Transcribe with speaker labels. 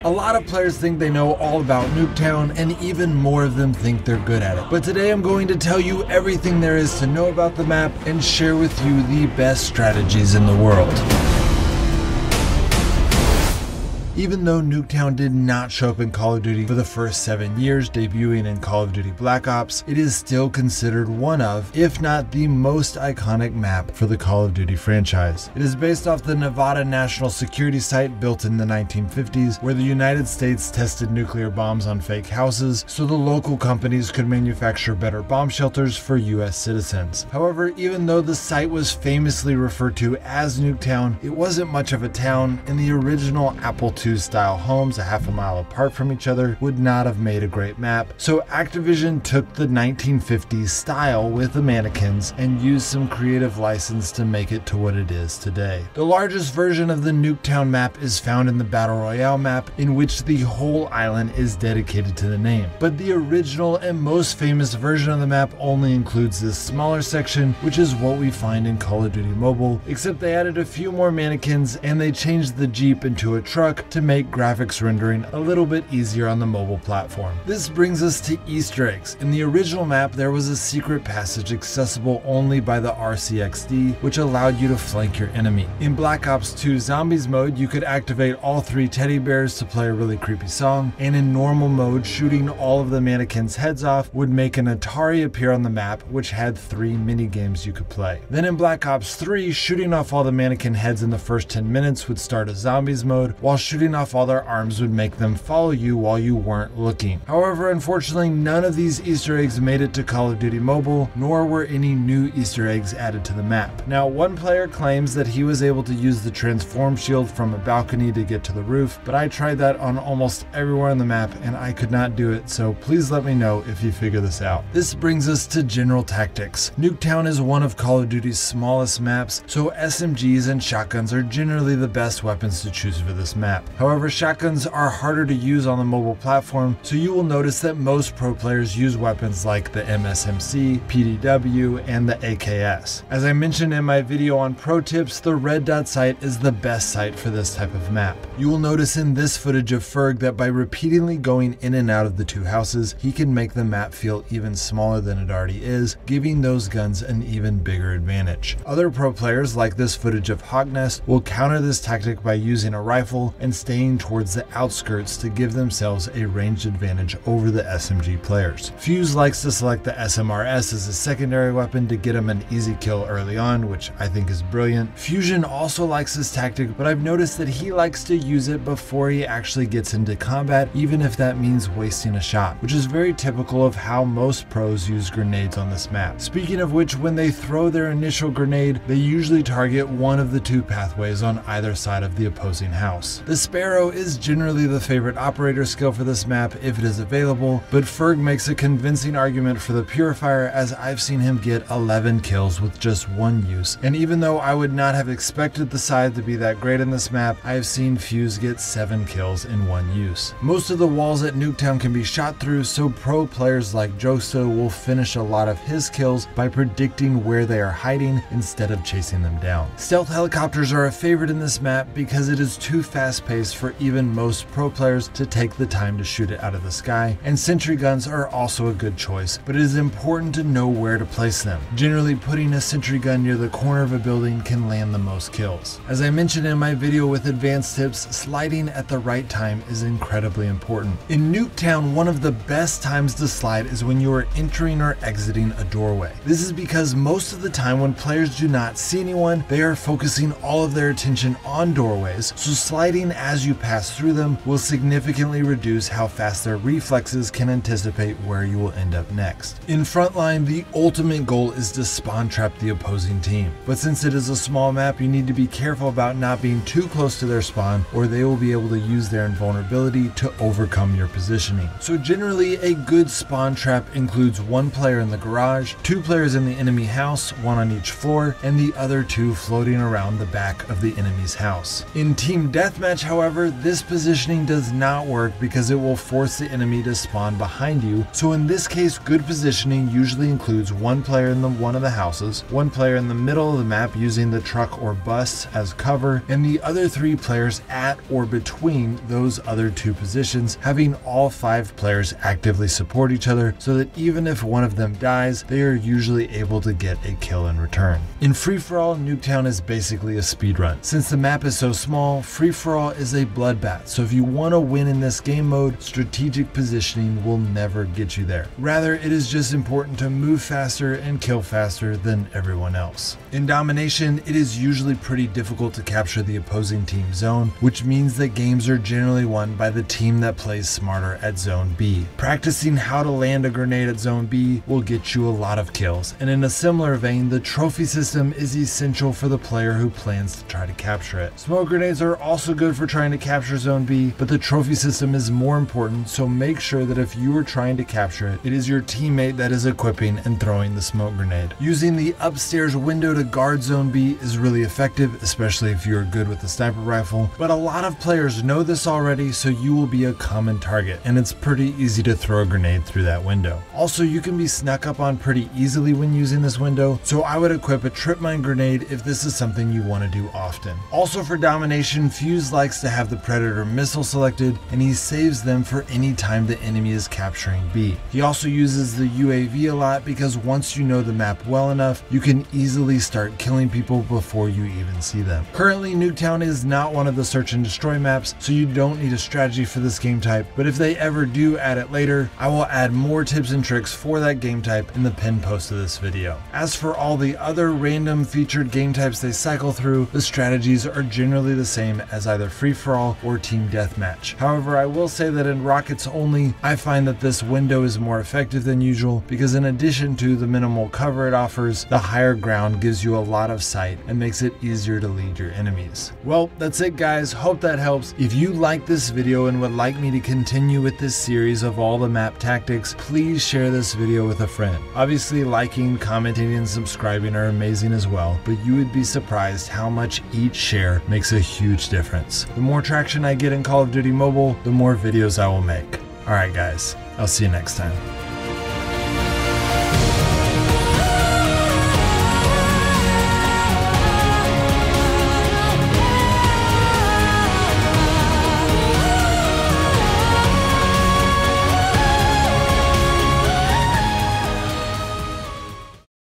Speaker 1: A lot of players think they know all about Nuketown, and even more of them think they're good at it. But today I'm going to tell you everything there is to know about the map and share with you the best strategies in the world. Even though Nuketown did not show up in Call of Duty for the first 7 years, debuting in Call of Duty Black Ops, it is still considered one of, if not the most iconic map for the Call of Duty franchise. It is based off the Nevada National Security Site built in the 1950s, where the United States tested nuclear bombs on fake houses so the local companies could manufacture better bomb shelters for US citizens. However, even though the site was famously referred to as Nuketown, it wasn't much of a town, and the original Apple II style homes a half a mile apart from each other would not have made a great map, so Activision took the 1950s style with the mannequins and used some creative license to make it to what it is today. The largest version of the Nuketown map is found in the Battle Royale map, in which the whole island is dedicated to the name, but the original and most famous version of the map only includes this smaller section, which is what we find in Call of Duty Mobile, except they added a few more mannequins and they changed the Jeep into a truck to make graphics rendering a little bit easier on the mobile platform. This brings us to Easter eggs. In the original map, there was a secret passage accessible only by the RCXD, which allowed you to flank your enemy. In Black Ops 2 Zombies mode, you could activate all 3 teddy bears to play a really creepy song, and in normal mode, shooting all of the mannequins' heads off would make an Atari appear on the map, which had 3 mini games you could play. Then in Black Ops 3, shooting off all the mannequin heads in the first 10 minutes would start a Zombies mode, while shooting off all their arms would make them follow you while you weren't looking. However, unfortunately, none of these Easter eggs made it to Call of Duty Mobile, nor were any new Easter eggs added to the map. Now, one player claims that he was able to use the transform shield from a balcony to get to the roof, but I tried that on almost everywhere on the map and I could not do it, so please let me know if you figure this out. This brings us to general tactics. Nuketown is one of Call of Duty's smallest maps, so SMGs and shotguns are generally the best weapons to choose for this map. However, shotguns are harder to use on the mobile platform, so you will notice that most pro players use weapons like the MSMC, PDW, and the AKS. As I mentioned in my video on pro tips, the red dot site is the best site for this type of map. You will notice in this footage of Ferg that by repeatedly going in and out of the 2 houses, he can make the map feel even smaller than it already is, giving those guns an even bigger advantage. Other pro players, like this footage of Hawknest, will counter this tactic by using a rifle and staying towards the outskirts to give themselves a ranged advantage over the SMG players. Fuse likes to select the SMRS as a secondary weapon to get him an easy kill early on, which I think is brilliant. Fusion also likes this tactic, but I've noticed that he likes to use it before he actually gets into combat, even if that means wasting a shot, which is very typical of how most pros use grenades on this map. Speaking of which, when they throw their initial grenade, they usually target one of the 2 pathways on either side of the opposing house. The Sparrow is generally the favorite operator skill for this map if it is available, but Ferg makes a convincing argument for the Purifier, as I've seen him get 11 kills with just 1 use, and even though I would not have expected the side to be that great in this map, I have seen Fuse get 7 kills in 1 use. Most of the walls at Nuketown can be shot through, so pro players like Josto will finish a lot of his kills by predicting where they are hiding instead of chasing them down. Stealth helicopters are a favorite in this map because it is too fast paced for even most pro players to take the time to shoot it out of the sky, and sentry guns are also a good choice, but it is important to know where to place them. Generally, putting a sentry gun near the corner of a building can land the most kills. As I mentioned in my video with advanced tips, sliding at the right time is incredibly important. In Nuketown, one of the best times to slide is when you are entering or exiting a doorway. This is because most of the time when players do not see anyone, they are focusing all of their attention on doorways, so sliding as you pass through them will significantly reduce how fast their reflexes can anticipate where you will end up next. In Frontline, the ultimate goal is to spawn trap the opposing team, but since it is a small map, you need to be careful about not being too close to their spawn, or they will be able to use their invulnerability to overcome your positioning. So generally, a good spawn trap includes 1 player in the garage, 2 players in the enemy house, 1 on each floor, and the other 2 floating around the back of the enemy's house. In Team Deathmatch, however, this positioning does not work because it will force the enemy to spawn behind you. So in this case, good positioning usually includes one player in one of the houses, one player in the middle of the map using the truck or bus as cover, and the other 3 players at or between those other 2 positions, having all 5 players actively support each other so that even if one of them dies, they are usually able to get a kill in return. In free-for-all, Nuketown is basically a speedrun. Since the map is so small, free-for-all is a bloodbath, so if you want to win in this game mode, strategic positioning will never get you there. Rather, it is just important to move faster and kill faster than everyone else. In domination, it is usually pretty difficult to capture the opposing team's zone, which means that games are generally won by the team that plays smarter at Zone B. Practicing how to land a grenade at Zone B will get you a lot of kills, and in a similar vein, the trophy system is essential for the player who plans to try to capture it. Smoke grenades are also good for trying to capture Zone B, but the trophy system is more important, so make sure that if you are trying to capture it, it is your teammate that is equipping and throwing the smoke grenade. Using the upstairs window to guard Zone B is really effective, especially if you are good with the sniper rifle, but a lot of players know this already, so you will be a common target, and it's pretty easy to throw a grenade through that window. Also, you can be snuck up on pretty easily when using this window, so I would equip a trip mine grenade if this is something you want to do often. Also for domination, Fuse likes to have the Predator missile selected, and he saves them for any time the enemy is capturing B. He also uses the UAV a lot because once you know the map well enough, you can easily start killing people before you even see them. Currently, Nuketown is not one of the search and destroy maps, so you don't need a strategy for this game type, but if they ever do add it later, I will add more tips and tricks for that game type in the pinned post of this video. As for all the other random featured game types they cycle through, the strategies are generally the same as either free-for-all or team deathmatch. However, I will say that in rockets only, I find that this window is more effective than usual because in addition to the minimal cover it offers, the higher ground gives you a lot of sight and makes it easier to lead your enemies. Well, that's it guys, hope that helps. If you like this video and would like me to continue with this series of all the map tactics, please share this video with a friend. Obviously liking, commenting, and subscribing are amazing as well, but you would be surprised how much each share makes a huge difference. The more traction I get in Call of Duty Mobile, the more videos I will make. Alright guys, I'll see you next time.